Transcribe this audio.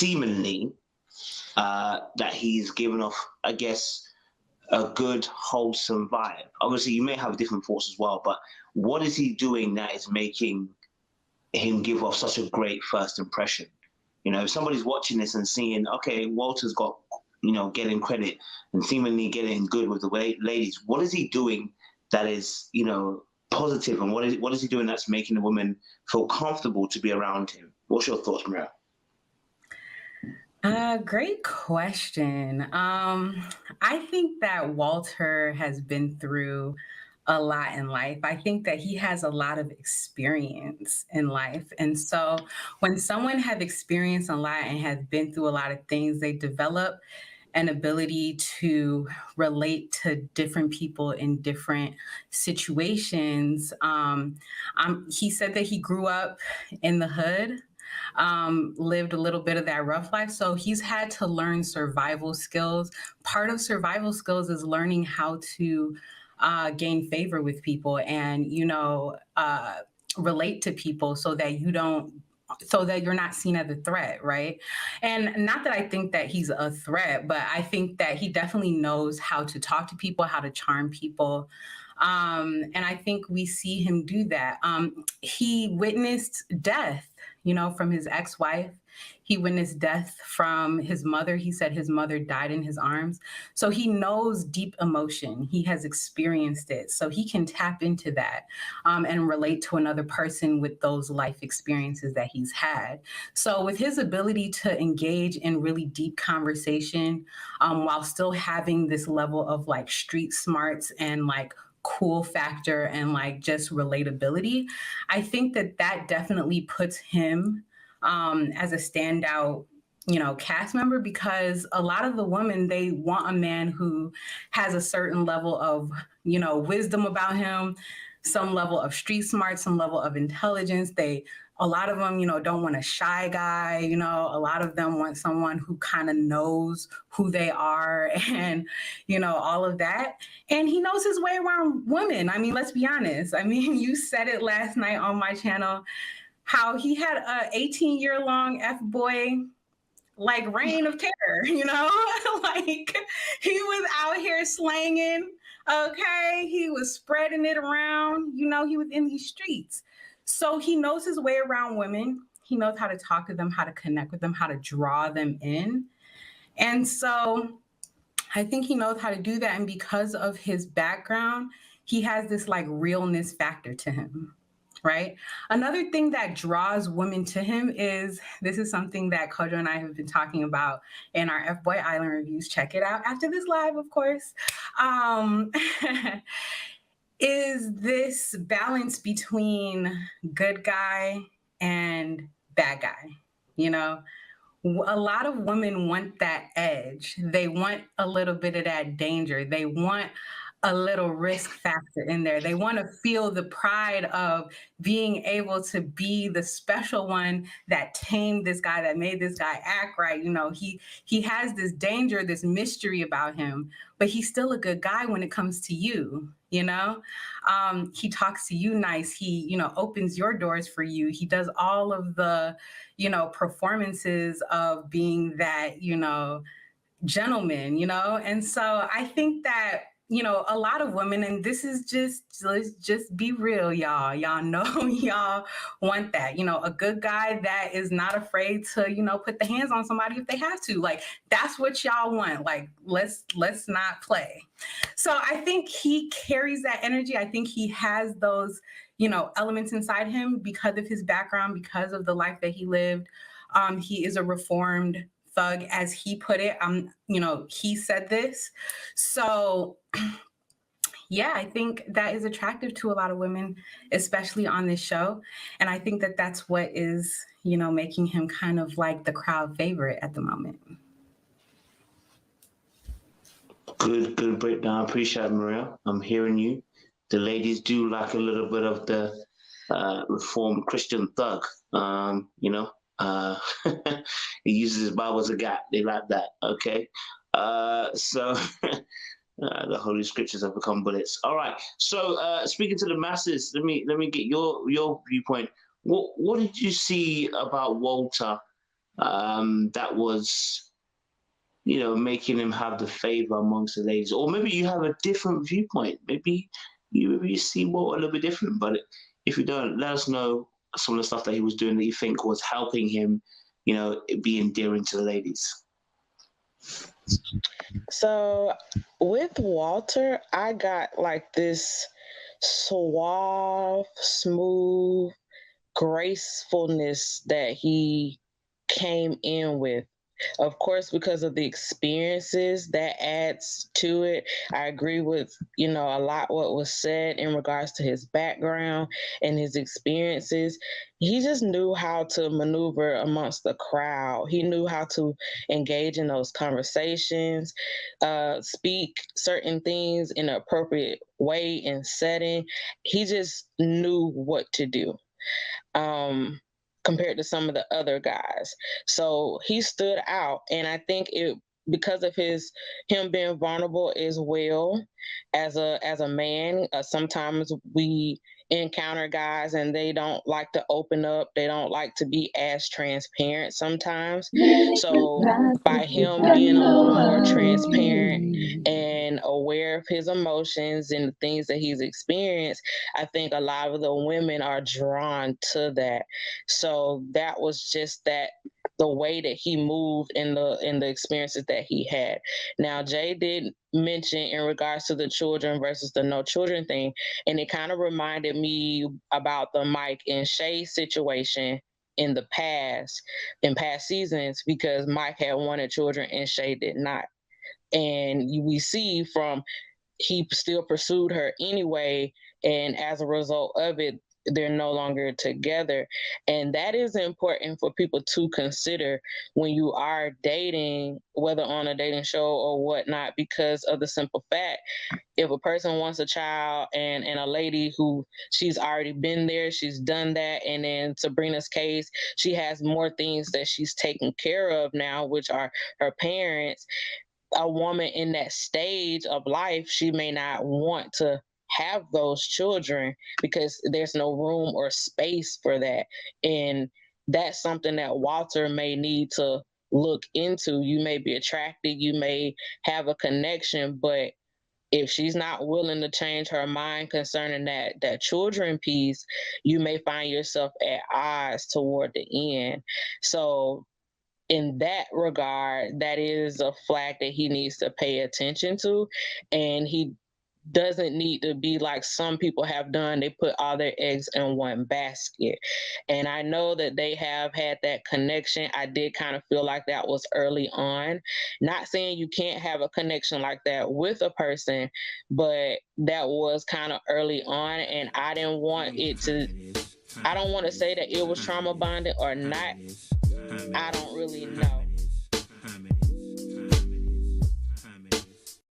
seemingly that he's given off, I guess, a good, wholesome vibe. Obviously, you may have different thoughts as well, but what is he doing that is making him give off such a great first impression? You know, if somebody's watching this and seeing, okay, Walter's got, you know, getting credit and seemingly getting good with the ladies, what is he doing that is, you know, positive, and what is he doing that's making the woman feel comfortable to be around him? What's your thoughts, Maria? Great question. I think that Walter has been through a lot in life. I think that he has a lot of experience in life. And so when someone has experienced a lot and has been through a lot of things, they develop an ability to relate to different people in different situations. He said that he grew up in the hood, lived a little bit of that rough life. So he's had to learn survival skills. Part of survival skills is learning how to gain favor with people and, relate to people so that you're not seen as a threat, right? And not that I think that he's a threat, but I think that he definitely knows how to talk to people, how to charm people. And I think we see him do that. He witnessed death, from his ex-wife. He witnessed death from his mother. He said his mother died in his arms. So he knows deep emotion. He has experienced it. So he can tap into that and relate to another person with those life experiences that he's had. So with his ability to engage in really deep conversation while still having this level of like street smarts and like cool factor and like just relatability, I think that definitely puts him as a standout cast member, because a lot of the women, they want a man who has a certain level of wisdom about him, some level of street smart, some level of intelligence. A lot of them, don't want a shy guy. A lot of them want someone who kind of knows who they are and, all of that. And he knows his way around women. I mean, let's be honest. I mean, you said it last night on my channel, how he had a 18-year-long F-boy like reign of terror, like he was out here slanging. Okay. He was spreading it around, he was in these streets. So he knows his way around women. He knows how to talk to them, how to connect with them, how to draw them in. And so I think he knows how to do that. And because of his background, he has this like realness factor to him. Right. Another thing that draws women to him this is something that Kojo and I have been talking about in our F-Boy Island reviews. Check it out after this live, of course. Is this balance between good guy and bad guy. A lot of women want that edge. They want a little bit of that danger. They want a little risk factor in there. They want to feel the pride of being able to be the special one that tamed this guy, that made this guy act right. He has this danger, this mystery about him, but he's still a good guy when it comes to you. He talks to you nice. He, opens your doors for you. He does all of the, performances of being that, gentleman, and so I think that, a lot of women, and this is let's just be real, y'all. Y'all know y'all want that, a good guy that is not afraid to, put the hands on somebody if they have to. Like, that's what y'all want. Like, let's not play. So I think he carries that energy. I think he has those, elements inside him because of his background, because of the life that he lived. He is a reformed thug, as he put it. He said this. So yeah, I think that is attractive to a lot of women, especially on this show. And I think that that's what is, making him kind of like the crowd favorite at the moment. Good breakdown. I appreciate it, Maria. I'm hearing you. The ladies do like a little bit of the reformed Christian thug. He uses his Bible as a gap. They like that. Okay. So the Holy Scriptures have become bullets. All right. So speaking to the masses, let me get your viewpoint. What did you see about Walter that was, making him have the favor amongst the ladies. Or maybe you have a different viewpoint. Maybe you see what a little bit different. But if you don't, let us know some of the stuff that he was doing that you think was helping him, be endearing to the ladies. So with Walter, I got like this suave, smooth gracefulness that he came in with. Of course, because of the experiences that adds to it. I agree with, a lot what was said in regards to his background and his experiences. He just knew how to maneuver amongst the crowd. He knew how to engage in those conversations, speak certain things in an appropriate way and setting. He just knew what to do. Compared to some of the other guys. So he stood out. And I think it because of him being vulnerable as well as a man. Sometimes we encounter guys and they don't like to open up. They don't like to be as transparent sometimes. So by him being a little more transparent and aware of his emotions and the things that he's experienced, I think a lot of the women are drawn to that. So that was just the way that he moved in the experiences that he had. Now, Jay did mention in regards to the children versus the no children thing, and it kind of reminded me about the Mike and Shay situation in past seasons, because Mike had wanted children and Shay did not. And we see from he still pursued her anyway, and as a result of it, they're no longer together. And that is important for people to consider when you are dating, whether on a dating show or whatnot, because of the simple fact, if a person wants a child and a lady who she's already been there, she's done that, and in Sabrina's case, she has more things that she's taken care of now, which are her parents. A woman in that stage of life, she may not want to have those children because there's no room or space for that. And that's something that Walter may need to look into. You may be attracted, you may have a connection, but if she's not willing to change her mind concerning that children piece, you may find yourself at odds toward the end. So in that regard, that is a flag that he needs to pay attention to. And he doesn't need to be like some people have done. They put all their eggs in one basket. And I know that they have had that connection. I did kind of feel like that was early on. Not saying you can't have a connection like that with a person, but that was kind of early on. And I didn't want it to, I don't want to say that it was trauma bonding or not. I don't really know.